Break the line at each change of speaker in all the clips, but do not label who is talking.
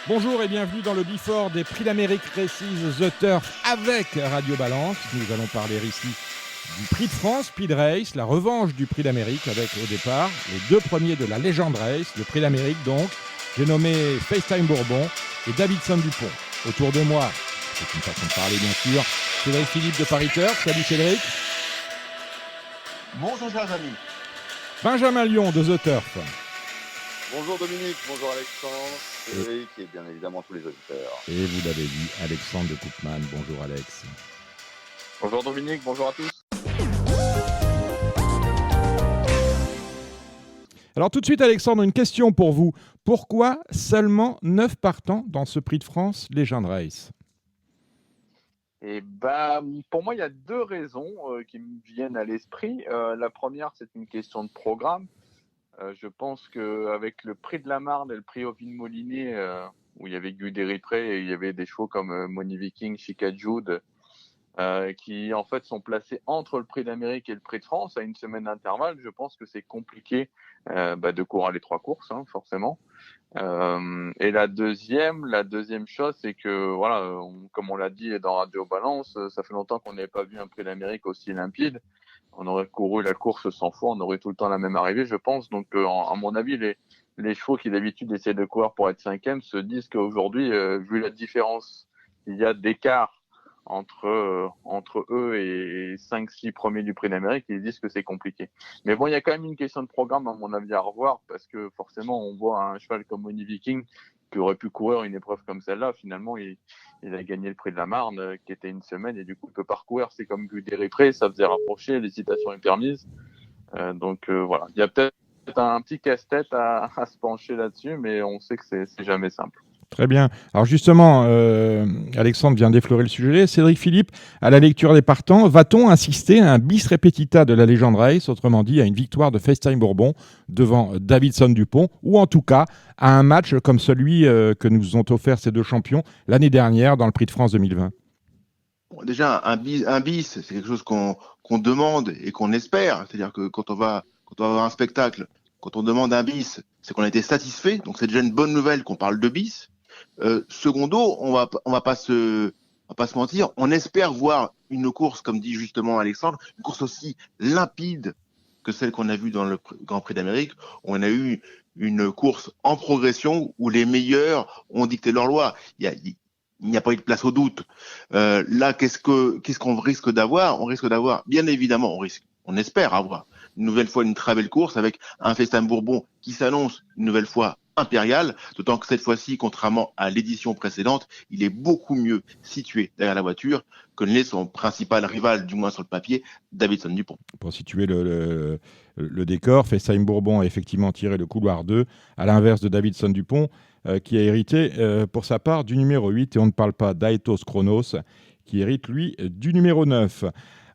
Bonjour et bienvenue dans le Before des Prix d'Amérique Races The Turf avec Radio Balance. Nous allons parler ici du Prix de France Speed Race, la revanche du Prix d'Amérique avec au départ les deux premiers de la Legend Race, le Prix d'Amérique donc. J'ai nommé FaceTime Bourbon et Davidson Dupont. Autour de moi, c'est une façon de parler bien sûr, Cédric Philippe de Paris Turf. Salut Cédric.
Bonjour chers amis.
Benjamin Lyon de The Turf.
Bonjour Dominique, bonjour Alexandre, Cédric et bien évidemment tous les auditeurs.
Et vous l'avez dit, Alexandre de Koopman. Bonjour Alex.
Bonjour Dominique, bonjour à tous.
Alors tout de suite Alexandre, une question pour vous. Pourquoi seulement 9 partants dans ce Prix de France Legend Race ?
Et pour moi, il y a deux raisons qui me viennent à l'esprit. La première, c'est une question de programme. Je pense qu'avec le prix de la Marne et le prix Ovine-Molinet, où il y avait Guy Deripré et il y avait des chevaux comme Money Viking, Chica Jude, qui en fait sont placés entre le prix d'Amérique et le prix de France à une semaine d'intervalle, je pense que c'est compliqué de courir les trois courses, forcément. Et la deuxième chose, c'est que voilà, comme on l'a dit dans Radio Balance, ça fait longtemps qu'on n'avait pas vu un prix d'Amérique aussi limpide. On aurait couru la course 100 fois, on aurait tout le temps la même arrivée, je pense. Donc, à mon avis, les chevaux qui d'habitude essaient de courir pour être cinquième se disent qu'aujourd'hui, vu la différence qu'il y a d'écart entre eux et 5-6 premiers du Prix d'Amérique, ils disent que c'est compliqué. Mais bon, il y a quand même une question de programme, à mon avis, à revoir, parce que forcément, on voit un cheval comme Money Viking qui aurait pu courir une épreuve comme celle-là. Finalement, il a gagné le Prix de la Marne, qui était une semaine, et du coup, il peut pas recourir. C'est comme Guy Deripré, ça faisait rapprocher, l'hésitation est permise. Donc voilà, il y a peut-être un petit casse-tête à se pencher là-dessus, mais on sait que c'est jamais simple.
Très bien. Alors justement, Alexandre vient d'effleurer le sujet. Cédric Philippe, à la lecture des partants, va-t-on assister à un bis repetita de la Legend Race, autrement dit à une victoire de FaceTime Bourbon devant Davidson Dupont, ou en tout cas à un match comme celui que nous ont offert ces deux champions l'année dernière dans le Prix de France 2020 ?
Déjà, un bis, c'est quelque chose qu'on demande et qu'on espère. C'est-à-dire que quand on va voir un spectacle, quand on demande un bis, c'est qu'on a été satisfait. Donc c'est déjà une bonne nouvelle qu'on parle de bis. Secondo, on va pas se mentir, on espère voir une course, comme dit justement Alexandre, une course aussi limpide que celle qu'on a vue dans le Grand Prix d'Amérique. On a eu une course en progression où les meilleurs ont dicté leur loi. Il n'y a pas eu de place au doute. Là, qu'est-ce qu'on risque d'avoir ? On risque d'avoir, bien évidemment, on espère avoir une nouvelle fois une très belle course avec un FaceTime Bourbon qui s'annonce une nouvelle fois impérial, d'autant que cette fois-ci, contrairement à l'édition précédente, il est beaucoup mieux situé derrière la voiture que ne l'est son principal rival, du moins sur le papier, Davidson Dupont.
Pour situer le décor, FaceTime Bourbon a effectivement tiré le couloir 2, à l'inverse de Davidson Dupont, qui a hérité pour sa part du numéro 8, et on ne parle pas d'Aetos Chronos, qui hérite, lui, du numéro 9.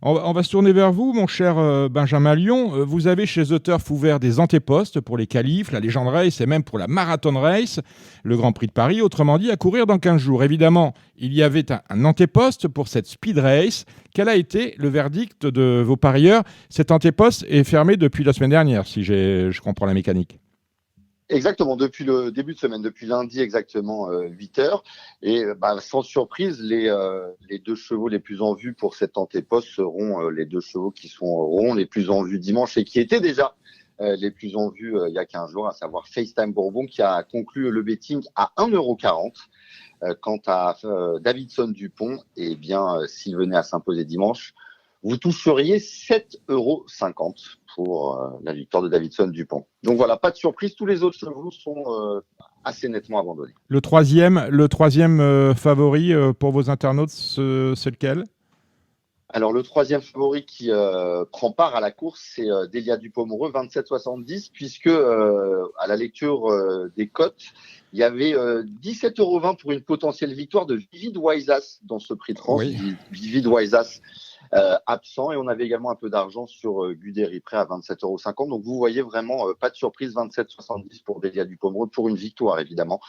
On va se tourner vers vous, mon cher Benjamin Lyon. Vous avez chez The Turf ouvert des antépostes pour les qualifs, la Legend Race et même pour la Marathon Race, le Grand Prix de Paris, autrement dit à courir dans 15 jours. Évidemment, il y avait un antéposte pour cette Speed Race. Quel a été le verdict de vos parieurs ? Cet antéposte est fermé depuis la semaine dernière, si je comprends la mécanique.
Exactement, depuis le début de semaine, depuis lundi exactement 8h. Et sans surprise, les deux chevaux les plus en vue pour cet antéposte seront les deux chevaux qui seront les plus en vue dimanche et qui étaient déjà les plus en vue il y a 15 jours, à savoir FaceTime Bourbon qui a conclu le betting à 1,40 €. Quant à Davidson Dupont, s'il venait à s'imposer dimanche, vous toucheriez 7,50 € pour la victoire de Davidson Dupont. Donc voilà, pas de surprise, tous les autres chevaux sont assez nettement abandonnés.
Le troisième favori pour vos internautes, c'est lequel ?
Alors le troisième favori qui prend part à la course, c'est Delia Dupont-Moreux, 27,70, puisque à la lecture des cotes, il y avait 17,20 € pour une potentielle victoire de Vivid Waisas dans ce Prix de France.
Oui.
Vivid Waisas absent, et on avait également un peu d'argent sur Guy Deripré à 27,50 €. Donc vous voyez vraiment pas de surprise, 27,70 pour Delia Dupont-Moreux pour une victoire évidemment.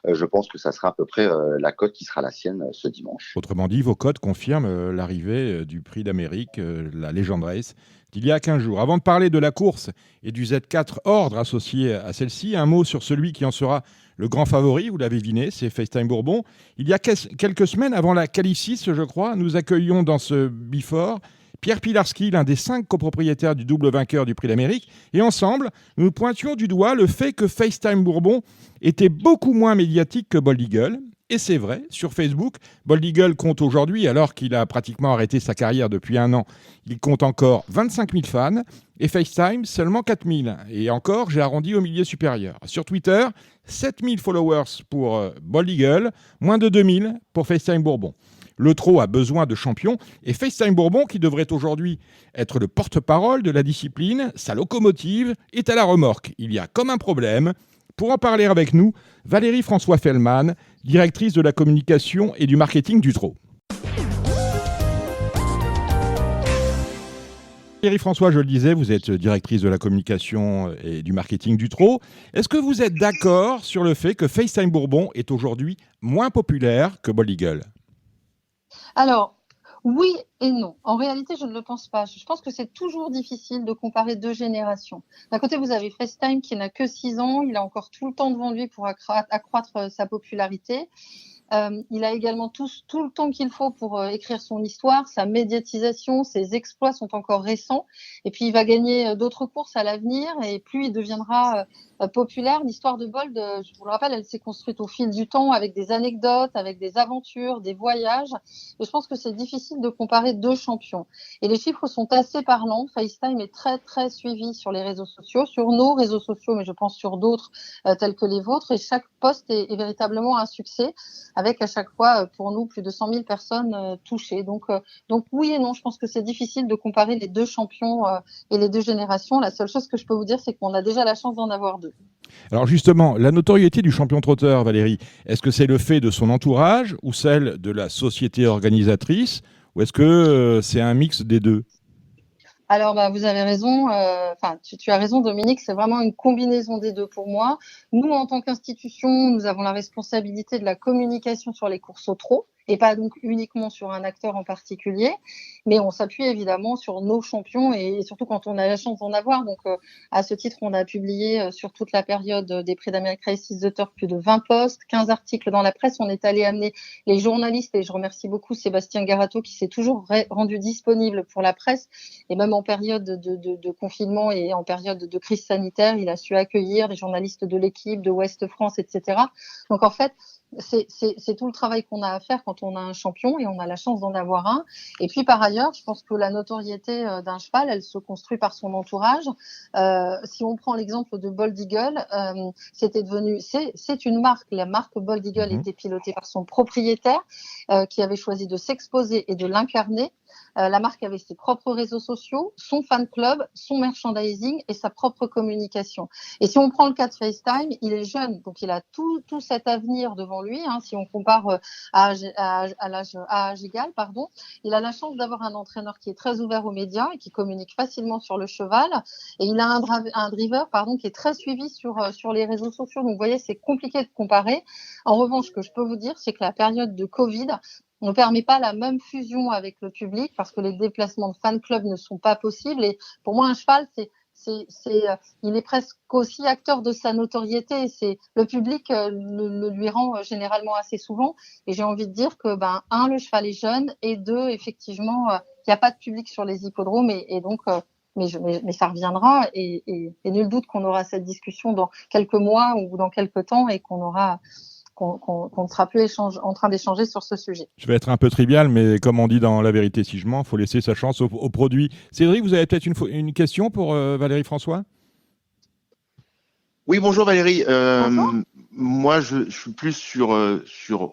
Je pense que ça sera à peu près la cote qui sera la sienne ce dimanche.
Autrement dit, vos cotes confirment l'arrivée du Prix d'Amérique, la Legend Race, d'il y a 15 jours. Avant de parler de la course et du Z4 Ordre associé à celle-ci, un mot sur celui qui en sera Le grand favori, vous l'avez deviné, c'est FaceTime Bourbon. Il y a quelques semaines, avant la Qualif 6, je crois, nous accueillions dans ce Before Pierre Pilarski, l'un des 5 copropriétaires du double vainqueur du Prix d'Amérique. Et ensemble, nous pointions du doigt le fait que FaceTime Bourbon était beaucoup moins médiatique que Bold Eagle. Et c'est vrai, sur Facebook, Bold Eagle compte aujourd'hui, alors qu'il a pratiquement arrêté sa carrière depuis 1 an, il compte encore 25 000 fans et FaceTime seulement 4 000. Et encore, j'ai arrondi au milieu supérieur. Sur Twitter, 7 000 followers pour Bold Eagle, moins de 2 000 pour FaceTime Bourbon. Le trot a besoin de champions et FaceTime Bourbon, qui devrait aujourd'hui être le porte-parole de la discipline, sa locomotive, est à la remorque. Il y a comme un problème. Pour en parler avec nous, Valérie François Fellman, directrice de la communication et du marketing du trot. Valérie François, je le disais, vous êtes directrice de la communication et du marketing du trot. Est-ce que vous êtes d'accord sur le fait que FaceTime Bourbon est aujourd'hui moins populaire que Bold Eagle ?
Alors, oui et non. En réalité, je ne le pense pas. Je pense que c'est toujours difficile de comparer 2 générations. D'un côté, vous avez FaceTime qui n'a que 6 ans. Il a encore tout le temps devant lui pour accroître sa popularité. Il a également tout le temps qu'il faut pour écrire son histoire, sa médiatisation, ses exploits sont encore récents. Et puis, il va gagner d'autres courses à l'avenir. Et plus il deviendra populaire, l'histoire de Bold, je vous le rappelle, elle s'est construite au fil du temps avec des anecdotes, avec des aventures, des voyages. Et je pense que c'est difficile de comparer 2 champions. Et les chiffres sont assez parlants. FaceTime est très, très suivi sur les réseaux sociaux, sur nos réseaux sociaux, mais je pense sur d'autres tels que les vôtres. Et chaque post est véritablement un succès, avec à chaque fois, pour nous, plus de 100 000 personnes touchées. Donc oui et non, je pense que c'est difficile de comparer les 2 champions et les 2 générations. La seule chose que je peux vous dire, c'est qu'on a déjà la chance d'en avoir 2.
Alors justement, la notoriété du champion trotteur, Valérie, est-ce que c'est le fait de son entourage ou celle de la société organisatrice, ou est-ce que c'est un mix des deux ?
Alors, vous avez raison. Tu as raison, Dominique. C'est vraiment une combinaison des 2 pour moi. Nous, en tant qu'institution, nous avons la responsabilité de la communication sur les courses au trot, et pas donc uniquement sur un acteur en particulier, mais on s'appuie évidemment sur nos champions et surtout quand on a la chance d'en avoir. Donc, à ce titre, on a publié sur toute la période des Prix d'Amérique Races the Turf plus de 20 posts, 15 articles dans la presse. On est allé amener les journalistes, et je remercie beaucoup Sébastien Garato qui s'est toujours rendu disponible pour la presse, et même en période de confinement et en période de crise sanitaire, il a su accueillir des journalistes de l'équipe, de Ouest France, etc. Donc en fait, c'est tout le travail qu'on a à faire quand on a un champion, et on a la chance d'en avoir un. Et puis par ailleurs, je pense que la notoriété d'un cheval, elle se construit par son entourage. Si on prend l'exemple de Bold Eagle, c'est une marque. La marque Bold Eagle était pilotée par son propriétaire qui avait choisi de s'exposer et de l'incarner. La marque avait ses propres réseaux sociaux, son fan club, son merchandising et sa propre communication. Et si on prend le cas de FaceTime, il est jeune, donc il a tout cet avenir devant lui. Si on compare à âge égal, il a la chance d'avoir un entraîneur qui est très ouvert aux médias et qui communique facilement sur le cheval. Et il a un driver qui est très suivi sur les réseaux sociaux. Donc vous voyez, c'est compliqué de comparer. En revanche, ce que je peux vous dire, c'est que la période de Covid ne permet pas la même fusion avec le public, parce que les déplacements de fan club ne sont pas possibles. Et pour moi, un cheval, il est presque aussi acteur de sa notoriété. Le public le lui rend généralement assez souvent. Et j'ai envie de dire que, le cheval est jeune, et 2, effectivement, il n'y a pas de public sur les hippodromes, et donc, mais ça reviendra, et nul doute qu'on aura cette discussion dans quelques mois ou dans quelques temps, et qu'on ne sera plus en train d'échanger sur ce sujet.
Je vais être un peu trivial, mais comme on dit dans La vérité si je mens, il faut laisser sa chance au produit. Cédric, vous avez peut-être une question pour Valérie François ?
Oui, bonjour Valérie.
Bonjour.
Moi, je suis plus sur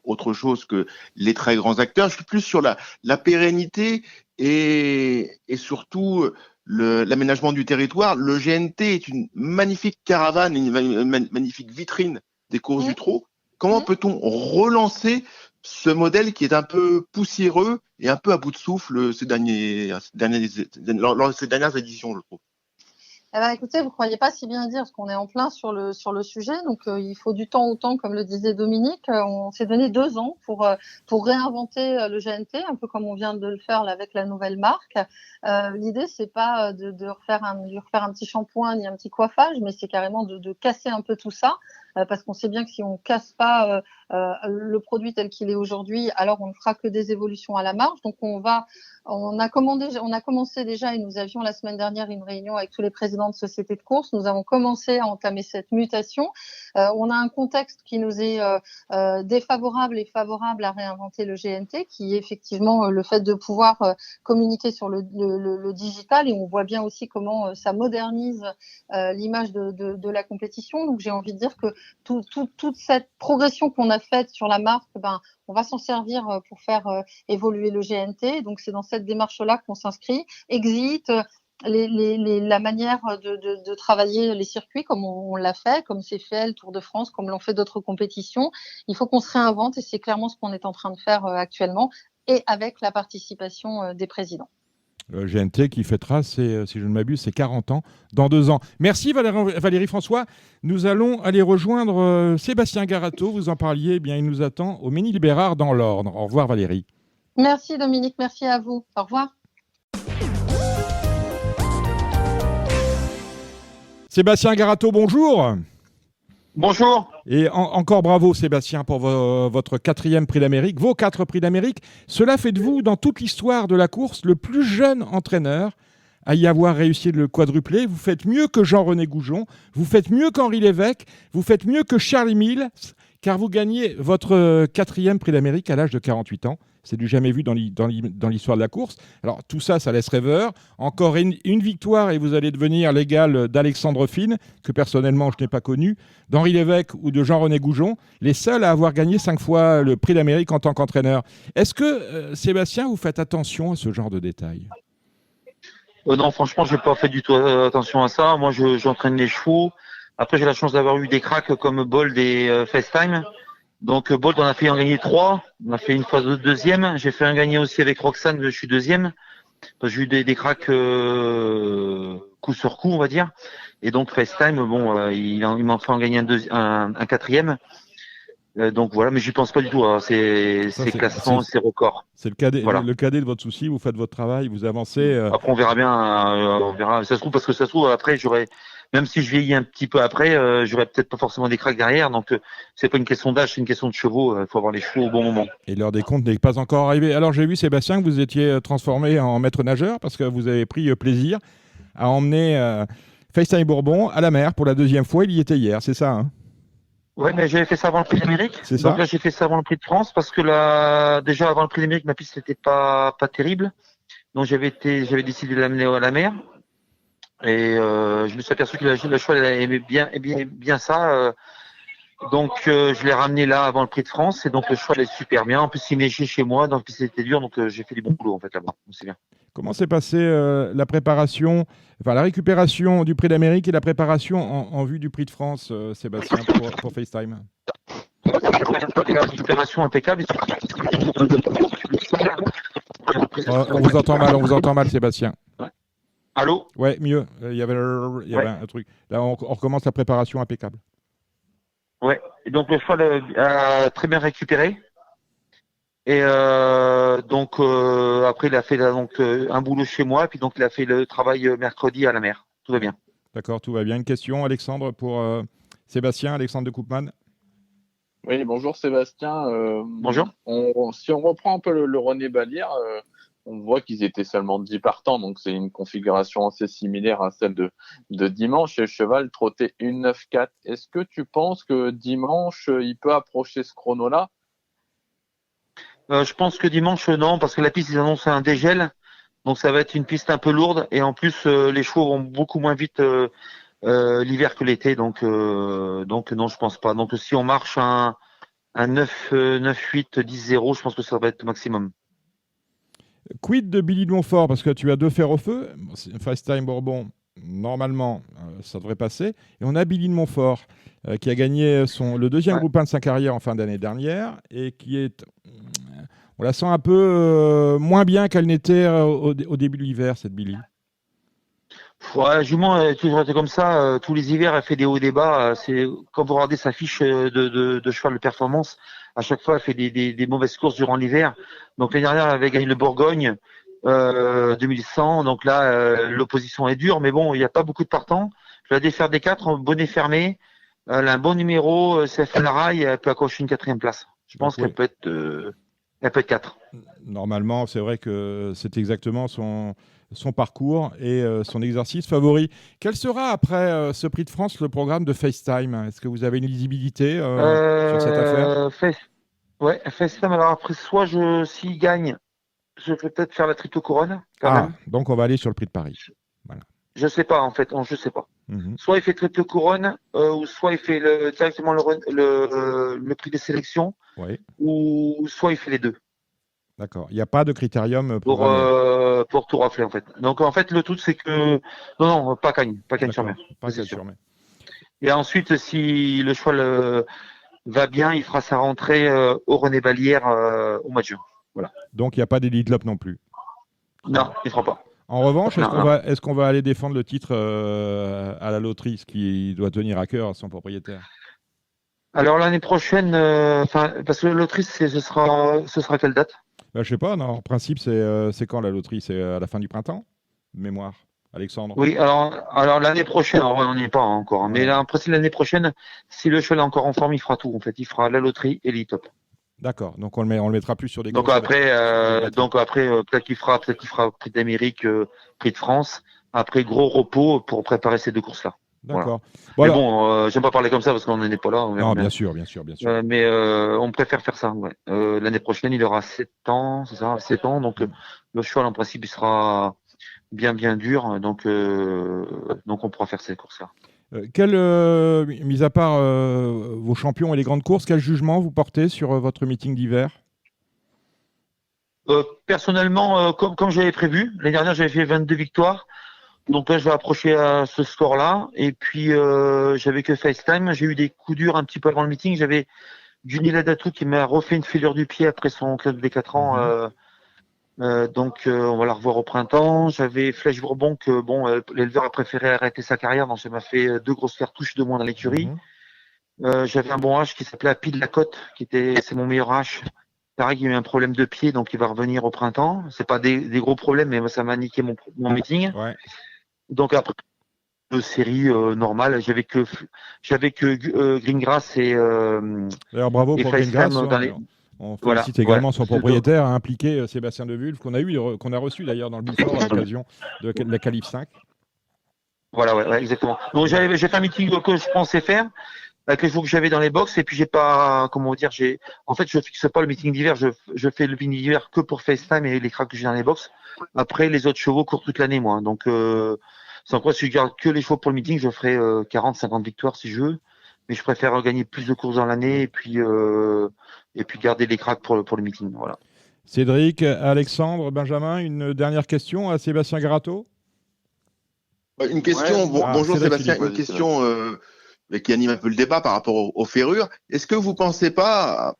autre chose que les très grands acteurs. Je suis plus sur la pérennité et surtout l'aménagement du territoire. Le GNT est une magnifique caravane, une magnifique vitrine des courses du trot. Comment peut-on relancer ce modèle qui est un peu poussiéreux et un peu à bout de souffle lors de ces dernières éditions, je trouve?
Écoutez, vous ne croyez pas si bien dire, parce qu'on est en plein sur le sujet. Donc, il faut du temps au temps, comme le disait Dominique. On s'est donné 2 ans pour réinventer le GNT, un peu comme on vient de le faire là, avec la nouvelle marque. L'idée, c'est pas de refaire un petit shampoing ni un petit coiffage, mais c'est carrément de casser un peu tout ça, parce qu'on sait bien que si on casse pas le produit tel qu'il est aujourd'hui, alors on ne fera que des évolutions à la marge. Donc on a commencé déjà, et nous avions la semaine dernière une réunion avec tous les présidents de sociétés de course. Nous avons commencé à entamer cette mutation. On a un contexte qui nous est défavorable et favorable à réinventer le GNT, qui est effectivement le fait de pouvoir communiquer sur le digital, et on voit bien aussi comment ça modernise l'image de la compétition. Donc j'ai envie de dire que toute cette progression qu'on a faite sur la marque, on va s'en servir pour faire évoluer le GNT. Donc c'est dans cette démarche-là qu'on s'inscrit. Exit, la manière de travailler les circuits comme on l'a fait, comme c'est fait le Tour de France, comme l'ont fait d'autres compétitions. Il faut qu'on se réinvente, et c'est clairement ce qu'on est en train de faire actuellement, et avec la participation des présidents.
GNT qui fêtera, si je ne m'abuse, ses 40 ans dans 2 ans. Merci Valérie François. Nous allons aller rejoindre Sébastien Garato. Vous en parliez, il nous attend au Ménil-Bérard dans l'Orne. Au revoir Valérie.
Merci Dominique, merci à vous. Au revoir.
Sébastien Garato, bonjour.
Bonjour.
Et encore bravo Sébastien pour votre 4e prix d'Amérique, vos 4 prix d'Amérique. Cela fait de vous, dans toute l'histoire de la course, le plus jeune entraîneur à y avoir réussi le quadruplé. Vous faites mieux que Jean-René Goujon, vous faites mieux qu'Henri Lévesque, vous faites mieux que Charlie Mills, car vous gagnez votre 4e prix d'Amérique à l'âge de 48 ans. C'est du jamais vu dans l'histoire de la course. Alors tout ça, ça laisse rêveur. Encore une victoire et vous allez devenir l'égal d'Alexandre Fine, que personnellement je n'ai pas connu, d'Henri Lévesque ou de Jean-René Goujon, les seuls à avoir gagné 5 fois le prix d'Amérique en tant qu'entraîneur. Est-ce que, Sébastien, vous faites attention à ce genre de détails ?
Non, franchement, je n'ai pas fait du tout attention à ça. Moi, j'entraîne les chevaux. Après, j'ai la chance d'avoir eu des cracks comme Bold et FaceTime. Donc Bolt, on a fait en gagner 3. On a fait une fois de deuxième. J'ai fait un gagné aussi avec Roxane, je suis deuxième. Parce que j'ai eu des cracks coup sur coup, on va dire. Et donc FaceTime, il m'en fait en gagner un 4e. Donc voilà, mais j'y pense pas du tout. C'est classement, c'est record.
C'est le cadet de votre souci. Vous faites votre travail, vous avancez.
Après, on verra bien. On verra. Ça se trouve, parce que ça se trouve après, même si je vieillis un petit peu après, j'aurais peut-être pas forcément des cracks derrière. Donc c'est pas une question d'âge, c'est une question de chevaux. Il faut avoir les chevaux au bon moment.
Et l'heure des comptes n'est pas encore arrivée. Alors j'ai vu Sébastien que vous étiez transformé en maître nageur parce que vous avez pris plaisir à emmener FaceTime Bourbon à la mer pour la 2e fois. Il y était hier, c'est ça, hein?
Ouais, mais j'avais fait ça avant le prix d'Amérique.
C'est ça.
Donc là, j'ai fait ça avant le prix de France parce que déjà avant le prix d'Amérique, ma piste n'était pas terrible. Donc j'avais décidé de l'amener à la mer. Et je me suis aperçu que le cheval aimait bien ça. Donc je l'ai ramené là avant le prix de France. Et donc le cheval est super bien. En plus, il neigeait chez moi, donc c'était dur. Donc j'ai fait du bon boulot en fait là-bas. C'est bien.
Comment s'est passée la préparation, la récupération du prix d'Amérique et la préparation en vue du prix de France, Sébastien, pour FaceTime?
La récupération impeccable.
On vous entend mal, Sébastien.
Allô?
Ouais, mieux. Il y avait un truc. Là, on recommence la préparation impeccable.
Ouais. Et donc le cheval a très bien récupéré. Et donc après il a fait un boulot chez moi, puis donc il a fait le travail mercredi à la mer. Tout va bien.
D'accord, tout va bien. Une question, Alexandre, pour Sébastien, Alexandre de Koopman.
Oui, bonjour Sébastien.
Bonjour.
Si on reprend un peu le René Ballière, on voit qu'ils étaient seulement 10 partants, donc c'est une configuration assez similaire à celle de dimanche. Et le cheval trottait 1,9,4. Est-ce que tu penses que dimanche, il peut approcher ce chrono-là?
Je pense que dimanche, non, parce que la piste, ils annoncent un dégel. Donc, ça va être une piste un peu lourde. Et en plus, les chevaux vont beaucoup moins vite l'hiver que l'été. Donc, non, je pense pas. Donc, si on marche un 9, 8, 10, 0, je pense que ça va être le maximum.
Quid de Billy de Montfort? Parce que tu as 2 fers au feu. FaceTime Bourbon, normalement, ça devrait passer. Et on a Billy de Montfort qui a gagné le 2e groupe 1 de sa carrière en fin d'année dernière et qui est... on la sent un peu moins bien qu'elle n'était au début de l'hiver, cette Billy.
Ouais, jument a toujours été comme ça. Tous les hivers, elle fait des hauts et des bas. Quand vous regardez sa fiche de cheval de performance, à chaque fois, elle fait des mauvaises courses durant l'hiver. Donc l'année dernière, elle avait gagné le Bourgogne 2100. Donc là, l'opposition est dure, mais bon, il n'y a pas beaucoup de partants. Je vais défaire des 4 en bonnet fermé. Elle a un bon numéro, CFN Rail, elle peut accrocher une 4e place. Je pense
Donc,
qu'elle peut être 4.
Normalement, c'est vrai que c'est exactement son parcours et son exercice favori. Quel sera après ce Prix de France le programme de FaceTime? Est-ce que vous avez une lisibilité sur cette affaire?
FaceTime, alors après, s'il gagne, je vais peut-être faire la triple couronne, quand
Ah,
même.
donc on va aller sur le Prix de Paris. Voilà.
Je sais pas, en fait, je sais pas.
Mhm.
Soit il fait triple couronne, ou soit il fait directement le prix des sélections,
Oui,
ou soit il fait les deux.
d'accord. Il n'y a pas de critérium programmé.
Pour tout rafler, en fait. Donc, en fait, le truc, c'est que, non, pas Cagnes-sur-Mer.
Pas
C'est sûr.
Cagnes-sur-Mer.
Et ensuite, si le cheval va bien, il fera sa rentrée au René Vallière au mois de juin. Voilà.
Donc il n'y a pas d'Elite Lop non plus.
Non, il ne fera pas.
En revanche,
Non.
est-ce qu'on va aller défendre le titre à la loterie, ce qui doit tenir à cœur à son propriétaire?
Alors l'année prochaine, parce que le loterie, ce sera quelle date?
Je sais pas, non, en principe, c'est quand la loterie? C'est à la fin du printemps? De mémoire, Alexandre?
Oui, alors l'année prochaine, alors, on n'y est pas encore, hein, mais
Ouais.
là, en principe, l'année prochaine, si le cheval est encore en forme, il fera tout. En fait, il fera la loterie et l'e-top.
D'accord, donc on le mettra plus sur des
Donc
grosses
après,
bêtises.
peut-être qu'il fera Prix d'Amérique, Prix de France. Après, gros repos pour préparer ces deux courses-là.
D'accord.
Mais
Voilà.
bon, j'aime pas parler comme ça parce qu'on n'en est pas là. On verra
Non,
bien.
bien sûr, bien sûr, bien sûr.
Mais on préfère faire ça. Ouais. L'année prochaine, il aura 7 ans, c'est ça, 7 ans. Donc le cheval, en principe, il sera bien dur. Donc on pourra faire ces courses-là.
Mis à part vos champions et les grandes courses, quel jugement vous portez sur votre meeting d'hiver?
Personnellement, comme j'avais prévu, l'année dernière, j'avais fait 22 victoires. Donc là, je vais approcher à ce score-là. Et puis, j'avais que FaceTime. J'ai eu des coups durs un petit peu avant le meeting. J'avais Juni Ladatou qui m'a refait une fêlure du pied après son club des 4 ans. Donc, on va la revoir au printemps. J'avais Flèche Bourbon que, l'éleveur a préféré arrêter sa carrière. Donc, ça m'a fait 2 grosses cartouches de moins dans l'écurie. J'avais un bon H qui s'appelait Happy de la Côte, c'est mon meilleur H. Pareil, il a eu un problème de pied, donc il va revenir au printemps. C'est pas des gros problèmes, mais ça m'a niqué mon meeting.
Ouais.
Donc après, de série normale, j'avais que Greengrass et
D'ailleurs, bravo
et
pour
FaceTime
Greengrass.
dans les...
On
Voilà,
félicite également
ouais.
son propriétaire, à impliquer Sébastien Devulve, qu'on a reçu d'ailleurs dans le Bifort à l'occasion de la Qualif 5.
Voilà, ouais, exactement. Donc j'ai fait un meeting que je pensais faire avec les chevaux que j'avais dans les box, et puis j'ai pas, en fait, je fixe pas le meeting d'hiver, je fais le meeting d'hiver que pour FaceTime et les cracks que j'ai dans les box. Après, les autres chevaux courent toute l'année, moi. Donc, sans quoi, si je garde que les chevaux pour le meeting, je ferai 40, 50 victoires si je veux. Mais je préfère gagner plus de courses dans l'année et puis garder les cracks pour le meeting. Voilà.
Cédric, Alexandre, Benjamin, une dernière question à Sébastien Garato?
Une question, bonjour Sébastien,
Philippe,
une question qui anime un peu le débat par rapport aux ferrures. Est-ce que vous ne pensez pas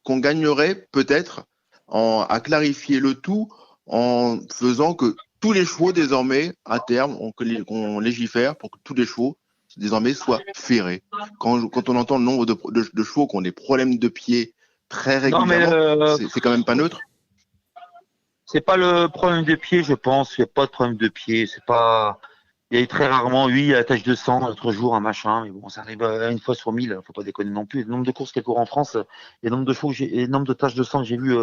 qu'on gagnerait peut-être à clarifier le tout en faisant que tous les chevaux désormais, à terme, qu'on légifère pour que tous les chevaux désormais soient ferrés? Quand on entend le nombre de chevaux qui ont des problèmes de pied très régulièrement, c'est quand même pas neutre.
C'est pas le problème de pied, je pense. Il n'y a pas de problème de pied. C'est pas... Il y a eu très rarement, oui, la tache de sang l'autre jour, un machin, mais bon, ça arrive une fois sur 1000, faut pas déconner non plus. Le nombre de courses qu'elle court en France, et le nombre de chevaux le nombre de taches de sang que j'ai vu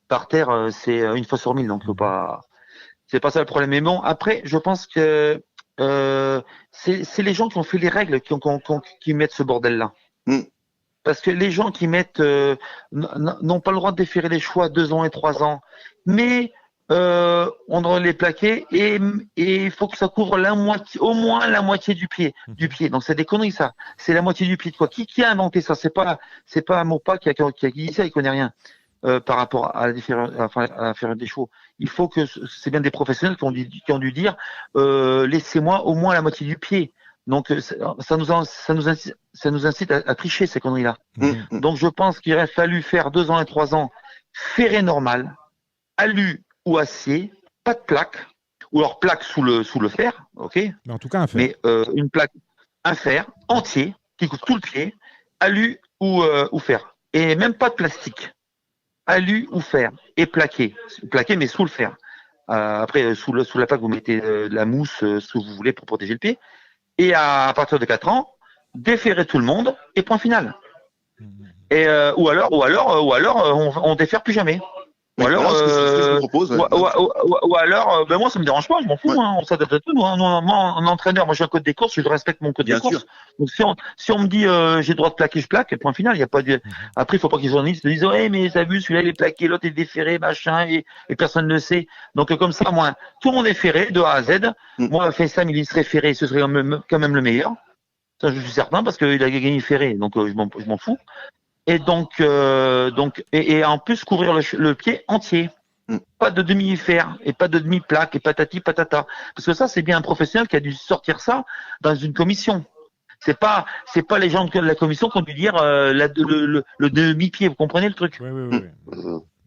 par terre, c'est une fois sur 1000, donc c'est pas ça le problème. Mais bon, après, je pense que c'est les gens qui ont fait les règles qui mettent ce bordel-là. Parce que les gens qui mettent n'ont pas le droit de déférer les chevaux à 2 ans et 3 ans, mais on doit les plaquer et il faut que ça couvre au moins la moitié du pied. Donc c'est des conneries ça. C'est la moitié du pied quoi. Qui a inventé ça? C'est pas un Maupas qui a dit ça. Il connaît rien par rapport à la ferrure des chevaux. Il faut que c'est bien des professionnels qui ont dû dire laissez-moi au moins la moitié du pied. Donc ça nous incite à tricher ces conneries-là. Donc je pense qu'il aurait fallu faire 2 ans et 3 ans ferré normal, alu ou acier, pas de plaque, ou alors plaque sous le fer, ok.
Mais en tout cas un fer.
Mais une plaque, un fer entier qui couvre tout le pied, alu ou fer, et même pas de plastique, alu ou fer et plaqué mais sous le fer. Après sous la plaque vous mettez de la mousse, ce que vous voulez pour protéger le pied. Et à partir de 4 ans, déférer tout le monde et point final. Et ou alors on défère plus jamais. Ou alors,
voilà, ce que je propose.
ou alors, ben moi ça me dérange pas, je m'en fous,
Ouais.
hein, on s'adapte à tout. Moi, en entraîneur, moi j'ai un code des courses, je respecte mon code
Bien
des courses.
sûr.
Donc si on me dit j'ai le droit de plaquer, je plaque, et point final. Il y a pas de. Après, il faut pas que les journalistes disent ouais mais t'as vu celui-là il est plaqué, l'autre est déféré, machin, et personne ne le sait. Donc comme ça, moi, tout le monde est ferré de A à Z. Moi, FaceTime, il serait ferré, ce serait quand même le meilleur. Ça, je suis certain parce qu'il a gagné ferré, donc je m'en fous. Et donc et en plus couvrir le pied entier. Pas de demi-fer et pas de demi-plaque et patati patata. Parce que ça, c'est bien un professionnel qui a dû sortir ça dans une commission. C'est pas les gens de la commission qui ont dû dire le demi-pied. Vous comprenez le truc?
Oui.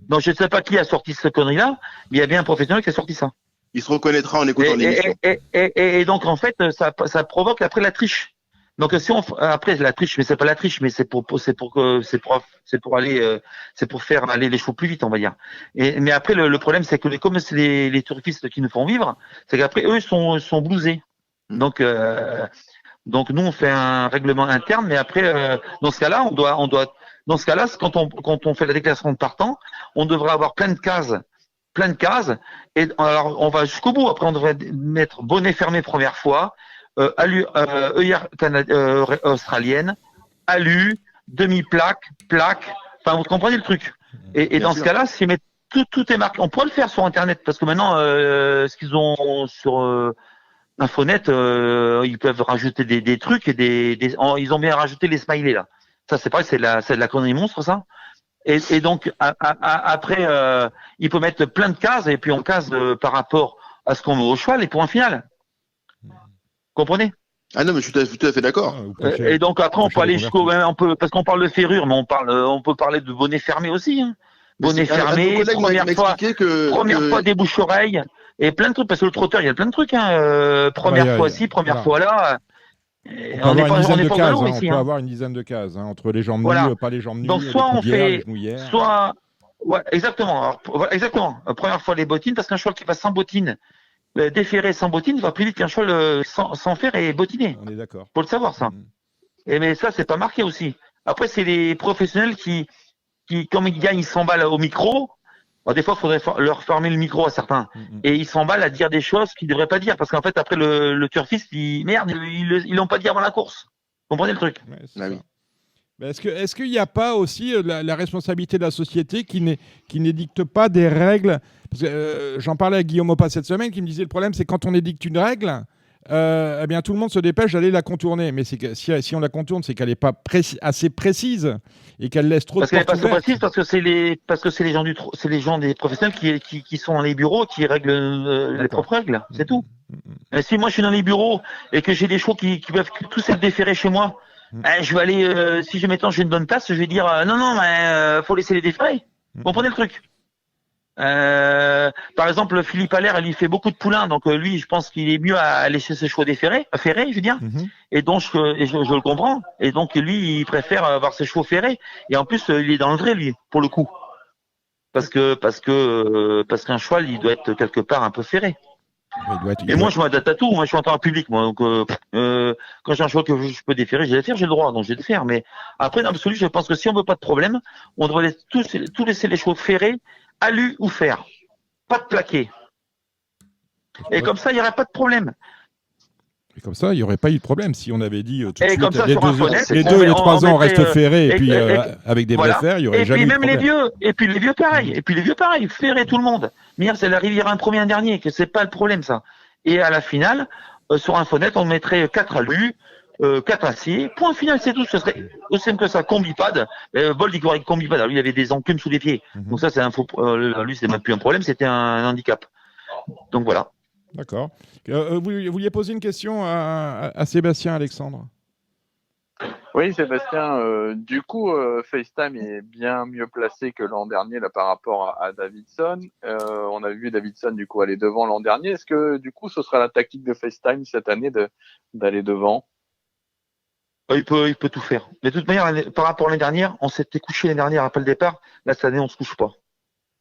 Donc je ne sais pas qui a sorti cette connerie-là, mais il y a bien un professionnel qui a sorti ça.
Il se reconnaîtra en écoutant l'émission.
Et donc en fait, ça provoque après la triche. Donc si après la triche, mais c'est pas la triche, mais c'est pour faire aller les chevaux plus vite, on va dire. Mais après le problème c'est que comme c'est les turfistes qui nous font vivre, c'est qu'après eux sont blousés. Donc nous on fait un règlement interne, mais après dans ce cas-là dans ce cas-là quand on fait la déclaration de partant, on devrait avoir plein de cases. Et alors on va jusqu'au bout. Après on devrait mettre bonnet fermé première fois. œillère australienne, alu, demi-plaque, plaque. Enfin, vous comprenez le truc. Et dans ce cas-là, si tout est marqué, on pourrait le faire sur Internet parce que maintenant, ce qu'ils ont sur Infonet, ils peuvent rajouter des trucs et ils ont bien rajouté les smileys là. Ça, c'est pareil, c'est de la connerie monstre ça. Et donc après, il peut mettre plein de cases et puis on case par rapport à ce qu'on met au cheval et point final. Comprenez?
Ah non, mais je suis tout à fait d'accord.
Et donc après on peut aller jusqu'au, parce qu'on parle de ferrure, mais on peut parler de bonnet fermé aussi. Hein. Bonnet fermé, première fois des bouches-oreilles et plein de trucs parce que le trotteur il y a plein de trucs. Hein. Première fois ci, première fois là.
On peut avoir une dizaine de cases entre les jambes nues, pas les jambes nues.
Donc soit on fait, exactement. Exactement. Première fois les bottines parce qu'un cheval qui passe sans bottines. Déféré sans bottine va plus vite qu'un cheval sans fer et bottiné.
On est d'accord.
Faut le savoir ça. Mais ça c'est pas marqué aussi. Après c'est les professionnels qui comme ils gagnent, ils s'emballent au micro. Bon, des fois il faudrait leur fermer le micro à certains et ils s'emballent à dire des choses qu'ils devraient pas dire parce qu'en fait après le turfiste ils l'ont pas dit avant la course. Vous comprenez le truc?
Est-ce qu'il n'y a pas aussi la responsabilité de la société qui n'édicte pas des règles? Parce que, j'en parlais à Guillaume Opa cette semaine qui me disait le problème c'est quand on édicte une règle, eh bien tout le monde se dépêche d'aller la contourner. Mais c'est que si on la contourne, c'est qu'elle n'est pas assez précise et qu'elle laisse trop de portes ouvertes.
Parce qu'elle n'est pas assez précise parce que c'est les gens des professionnels qui sont dans les bureaux qui règlent les propres règles. C'est tout. Et si moi je suis dans les bureaux et que j'ai des chevaux qui peuvent tous être déférés chez moi. Je vais aller, si je j'ai une bonne place, je vais dire non, mais faut laisser les déférer. Vous comprenez le truc? Par exemple, Philippe Allaire, il fait beaucoup de poulains, donc lui, je pense qu'il est mieux à laisser ses chevaux ferrés, je veux dire. Et donc, je le comprends. Et donc, lui, il préfère avoir ses chevaux ferrés. Et en plus, il est dans le vrai, lui, pour le coup, parce qu'un cheval, il doit être quelque part un peu ferré. Et moi, je m'adapte à tout. Moi, je suis en temps public. Moi, donc, quand j'ai un choix que je peux déférer, je vais le faire. J'ai le droit, donc je vais le faire. Mais après, dans l'absolu, je pense que si on veut pas de problème, on devrait tous laisser les chevaux ferrés, alu ou fer. Pas de plaqué. Et comme ça, il n'y aurait pas de problème.
Et comme ça, il n'y aurait pas eu de problème si on avait dit tout de suite,
comme ça,
les 2 et les 3 ans restent ferrés et puis avec des vrais fers, il n'y aurait jamais eu de problème.
Et puis les vieux pareil, ferrés tout le monde. Mais c'est la rivière un premier, un dernier, que c'est pas le problème ça. Et à la finale, sur Infonet, on mettrait 4 alus, 4 aciers, point final, c'est tout. Ce serait aussi simple que ça, combipad. Bold, il courait avec combipad. Alors, lui, il avait des enclumes sous les pieds. Donc ça, c'est lui, c'était même plus un problème, c'était un handicap. Donc voilà.
D'accord. Vous vouliez poser une question à Sébastien Alexandre?
Oui, Sébastien. Du coup, FaceTime est bien mieux placé que l'an dernier là, par rapport à Davidson. On a vu Davidson du coup aller devant l'an dernier. Est-ce que du coup, ce sera la tactique de FaceTime cette année d'aller devant?
Il peut tout faire. Mais de toute manière, par rapport à l'année dernière, on s'était couché l'année dernière après le départ. Là, cette année, on se couche pas.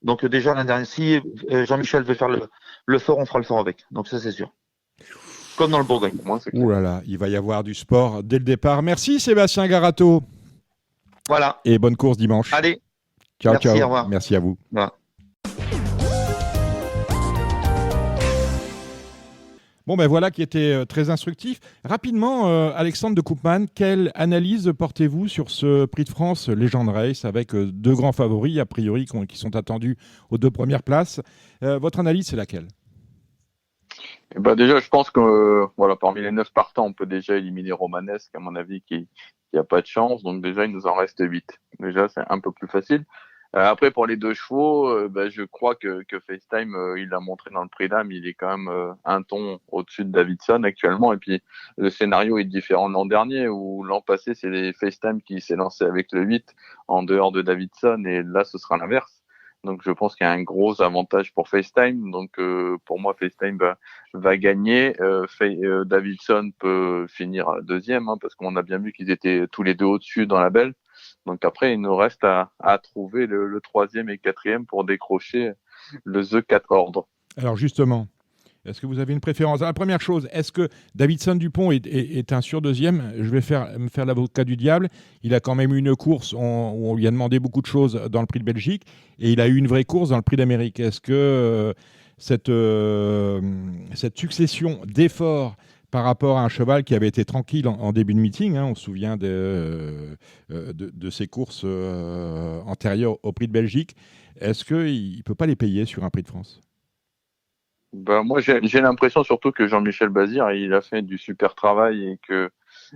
Donc déjà l'année dernière, si Jean-Michel veut faire le fort, on fera le fort avec. Donc ça c'est sûr. comme dans le Bourgogne.
Pour moi, c'est clair.
Ouh là là, il va y avoir du sport dès le départ. Merci Sébastien Garato
Voilà.
et bonne course dimanche.
Allez,
Ciao,
merci,
ciao.
au revoir.
Merci à vous.
voilà.
Bon, ben voilà qui était très instructif. Rapidement, Alexandre de Koopman, quelle analyse portez-vous sur ce Prix de France Legend Race avec deux grands favoris, a priori, qui sont attendus aux deux premières places. Votre analyse, c'est laquelle?
Eh ben déjà, je pense que voilà, parmi les 9 partants, on peut déjà éliminer Romanesque, à mon avis, qui a pas de chance. Donc déjà, il nous en reste 8. Déjà, c'est un peu plus facile. Après, pour les deux chevaux, je crois que FaceTime, il l'a montré dans le Prix d'Âme, il est quand même un ton au-dessus de Davidson actuellement. Et puis, le scénario est différent de l'an dernier, où l'an passé, c'est les FaceTime qui s'est lancé avec le 8 en dehors de Davidson, et là, ce sera l'inverse. Donc, je pense qu'il y a un gros avantage pour FaceTime. Donc, pour moi, FaceTime va gagner. Davidson peut finir deuxième, parce qu'on a bien vu qu'ils étaient tous les deux au-dessus dans la belle. Donc après, il nous reste à trouver le troisième et quatrième pour décrocher le The 4 ordre.
Alors justement, est-ce que vous avez une préférence? La première chose, est-ce que Davidson Dupont est un sur-deuxième? Je vais me faire l'avocat du diable. Il a quand même eu une course où on lui a demandé beaucoup de choses dans le Prix de Belgique et il a eu une vraie course dans le Prix d'Amérique. Est-ce que cette succession d'efforts par rapport à un cheval qui avait été tranquille en début de meeting, on se souvient de ses courses antérieures au Prix de Belgique, est-ce qu'il ne peut pas les payer sur un Prix de France?
Moi, j'ai l'impression surtout que Jean-Michel Bazir, il a fait du super travail et que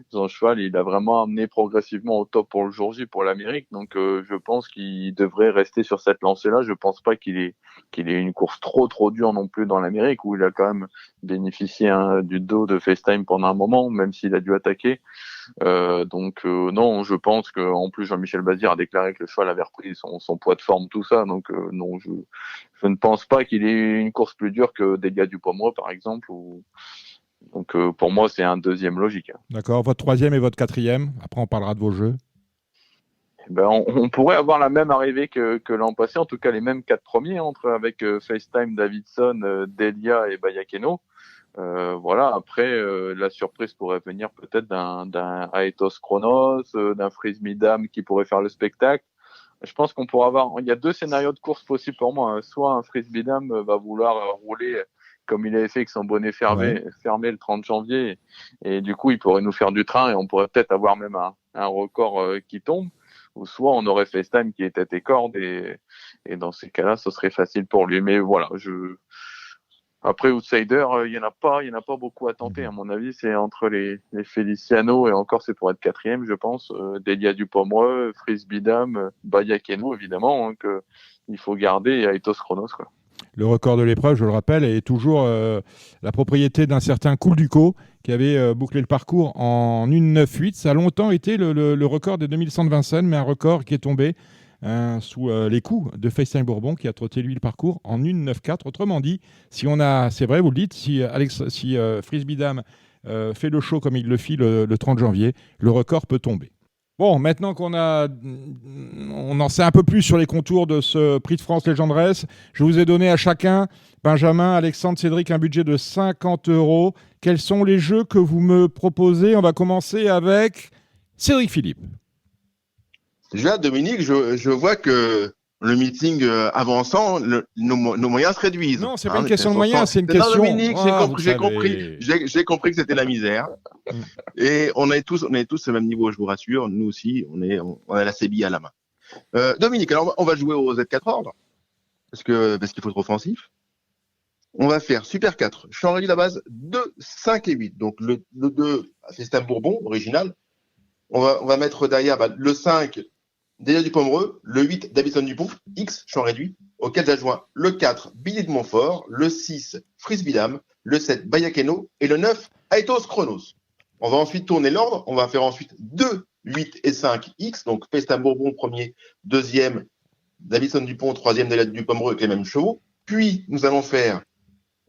son cheval, il a vraiment amené progressivement au top pour le jour J, pour l'Amérique. Donc, je pense qu'il devrait rester sur cette lancée-là. Je pense pas qu'il ait une course trop dure non plus dans l'Amérique, où il a quand même bénéficié du dos de FaceTime pendant un moment, même s'il a dû attaquer. Non, je pense que en plus Jean-Michel Bazir a déclaré que le cheval avait repris son poids de forme, tout ça. Donc non, je ne pense pas qu'il ait une course plus dure que Delia Dupomereux, par exemple. Donc pour moi, c'est un deuxième logique.
D'accord. Votre troisième et votre quatrième. Après, on parlera de vos jeux.
On pourrait avoir la même arrivée que l'an passé, en tout cas les mêmes 4 premiers, avec FaceTime, Davidson, Delia et Bayakeno. Voilà. Après, la surprise pourrait venir peut-être d'un Aetos Chronos, d'un Frisbee Dame qui pourrait faire le spectacle. Je pense qu'on pourra avoir. Il y a 2 scénarios de course possibles pour moi. Soit un Frisbee Dame va vouloir rouler comme il avait fait avec son bonnet fermé le 30 janvier, et du coup il pourrait nous faire du train et on pourrait peut-être avoir même un record qui tombe. Ou soit on aurait FaceTime qui est tête et corde, et dans ces cas-là, ce serait facile pour lui. Mais voilà, après Outsider, il y en a pas beaucoup à tenter. À mon avis, c'est entre les Feliciano, et encore c'est pour être quatrième, je pense. Delia Dupomereux, Frisbee Dame, Bayakeno évidemment, que il faut garder, et Aetos Chronos, quoi.
Le record de l'épreuve, je le rappelle, est toujours la propriété d'un certain Coulduco qui avait bouclé le parcours en 1,9,8. Ça a longtemps été le record des 2100 de Vincennes, mais un record qui est tombé sous les coups de FaceTime Bourbon qui a trotté lui le parcours en 1,9,4. Autrement dit, c'est vrai, vous le dites, si Frisbee Dame fait le show comme il le fit le 30 janvier, le record peut tomber. Bon, maintenant qu'on on en sait un peu plus sur les contours de ce Prix de France Legend Race, je vous ai donné à chacun, Benjamin, Alexandre, Cédric, un budget de 50 €. Quels sont les jeux que vous me proposez? On va commencer avec Cédric Philippe.
Déjà, Dominique, je vois que le meeting avançant, nos moyens se réduisent.
Non, c'est pas une question de moyens, c'est une question...
Non, Dominique, j'ai compris que c'était la misère. Et on est tous au même niveau, je vous rassure. Nous aussi, on a la CBI à la main. Dominique, alors on va jouer au Z4 ordre, parce qu'il faut être offensif. On va faire Super 4, Champ-Réduit la base 2, 5 et 8. Donc le 2, c'est Stade Bourbon, original. On va mettre derrière le 5, Delia Dupomereux, le 8, Davidson Dupont, X, champ réduit, auquel j'adjoins le 4, Billy de Montfort, le 6, Frisbee Dame, le 7, Bayakeno et le 9, Aetos Chronos. On va ensuite tourner l'ordre. On va faire ensuite 2, 8 et 5 X, donc FaceTime Bourbon premier, deuxième, Davidson Dupont troisième, Delia Dupomereux avec les mêmes chevaux. Puis nous allons faire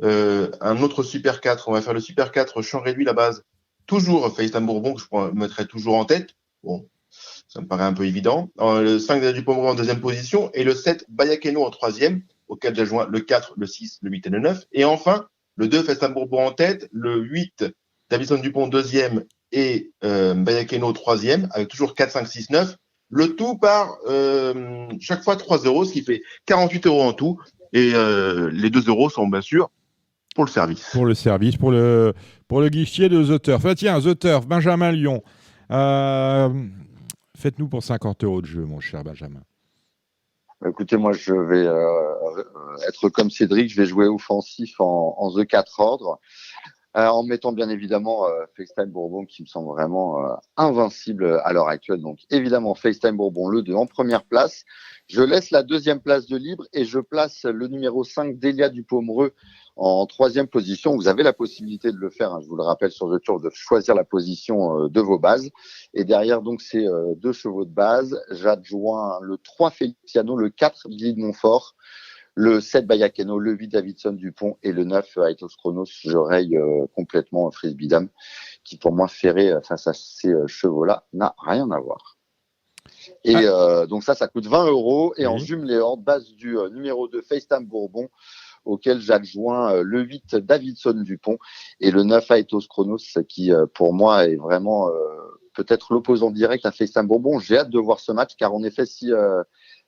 un autre Super 4. On va faire le Super 4 champ réduit la base, toujours FaceTime Bourbon que je mettrai toujours en tête. Bon, ça me paraît un peu évident. Le 5 Delia Dupomereux en deuxième position et le 7 Bayakeno en troisième, auquel j'adjoins le 4, le 6, le 8 et le 9. Et enfin, Le 2, Festin Bourbon en tête. Le 8, Davidson Dupont deuxième et Bayakeno troisième, avec toujours 4, 5, 6, 9. Le tout par chaque fois 3 euros, ce qui fait 48 euros en tout. Et les 2 euros sont bien sûr pour le service.
Pour le service, pour le guichetier de The Turf. Tiens, The Turf, Benjamin Lyon. Faites-nous pour 50 euros de jeu, mon cher Benjamin.
Écoutez, moi, je vais être comme Cédric, je vais jouer offensif en The 4 ordre, en mettant bien évidemment FaceTime Bourbon qui me semble vraiment invincible à l'heure actuelle. Donc évidemment, FaceTime Bourbon, le 2 en première place. Je laisse la deuxième place de libre et je place le numéro 5, Delia du Pomereux, en troisième position. Vous avez la possibilité de le faire, hein, je vous le rappelle sur The Turf, de choisir la position de vos bases. Et derrière, donc, ces 2 chevaux de base, j'adjoins le 3 Feliciano, le 4 Billy de Montfort, le 7 Bayakeno, le 8 Davidson Dupont et le 9 Aitos Chronos. Je raye complètement Frisbee Dame, qui pour moi, ferré face à ces chevaux-là, n'a rien à voir. Et donc ça coûte 20 euros. Et en jumeléant, base du numéro 2 FaceTime Bourbon, auquel j'adjoins le 8 Davidson Dupont et le 9 Aitos Chronos, qui pour moi est vraiment peut-être l'opposant direct à FaceTime Bourbon. J'ai hâte de voir ce match, car en effet, si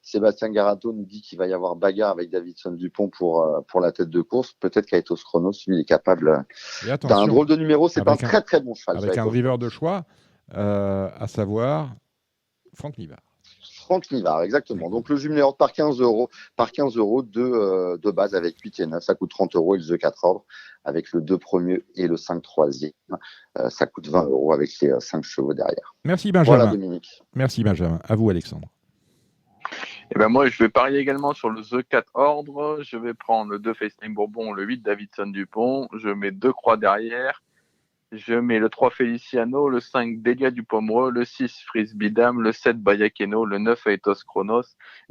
Sébastien Garato nous dit qu'il va y avoir bagarre avec Davidson Dupont pour la tête de course, peut-être qu'Aitos Chronos, lui, est capable d'un drôle de numéro. C'est un très très bon cheval.
Avec un driver de choix, à savoir Franck Nivard.
Franck Nivard, exactement. Donc le jumelé ordre par 15 euros de base avec 8 et 9, ça coûte 30 euros. Et le The 4 ordre avec le 2 premier et le 5 troisième, ça coûte 20 euros avec les 5 chevaux derrière.
Merci Benjamin.
Voilà Dominique.
Merci Benjamin. À vous Alexandre.
Et ben moi, je vais parier également sur le The 4 ordre. Je vais prendre le 2 FaceTime Bourbon, le 8 Davidson Dupont. Je mets 2 croix derrière. Je mets le 3 Feliciano, le 5 Delia du Pomereux, le 6 Frisbee Dame, le 7 Bayakeno, le 9 Aitos Chronos.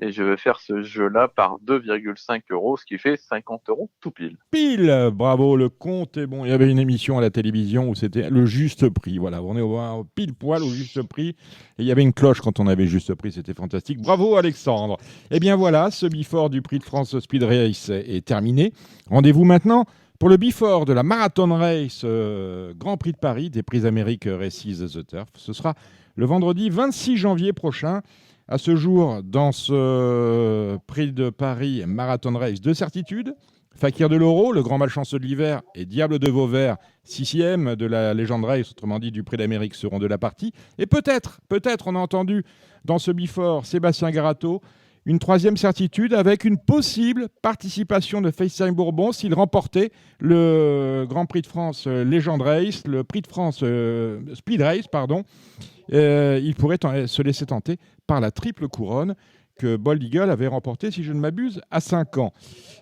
Et je vais faire ce jeu-là par 2,5 euros, ce qui fait 50 euros tout pile.
Pile, bravo, le compte est bon. Il y avait une émission à la télévision où c'était le juste prix. Voilà, on est au pile poil au juste prix. Et il y avait une cloche quand on avait juste prix, c'était fantastique. Bravo Alexandre. Eh bien voilà, ce Before du Prix de France Speed Race est terminé. Rendez-vous maintenant pour le Before de la Marathon Race Grand Prix de Paris des Prix Amériques Races The Turf. Ce sera le vendredi 26 janvier prochain. À ce jour, dans ce Prix de Paris Marathon Race, 2 certitudes. Fakir de l'Oro, le grand malchanceux de l'hiver, et Diable de Vauvert, 6e de la Legend Race, autrement dit du Prix d'Amérique, seront de la partie. Et peut-être, on a entendu dans ce Before Sébastien Garato, une 3e certitude avec une possible participation de FaceTime Bourbon s'il remportait le Grand Prix de France Legend Race, le Prix de France Speed Race, pardon. Il pourrait se laisser tenter par la triple couronne que Bold Eagle avait remporté, si je ne m'abuse, à 5 ans.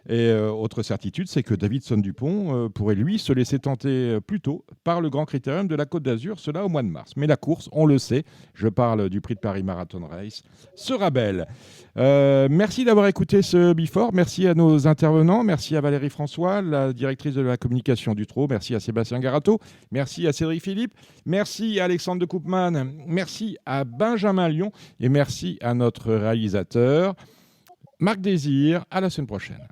Et autre certitude, c'est que Davidson Dupont pourrait, lui, se laisser tenter plus tôt par le Grand Critérium de la Côte d'Azur, cela au mois de mars. Mais la course, on le sait, je parle du Prix de Paris Marathon Race, sera belle. Merci d'avoir écouté ce Before. Merci à nos intervenants. Merci à Valérie François, la directrice de la communication du Trot. Merci à Sébastien Garato. Merci à Cédric Philippe. Merci à Alexandre de Koopman. Merci à Benjamin Lyon. Et merci à notre réalisateur, Marc Désir. À la semaine prochaine.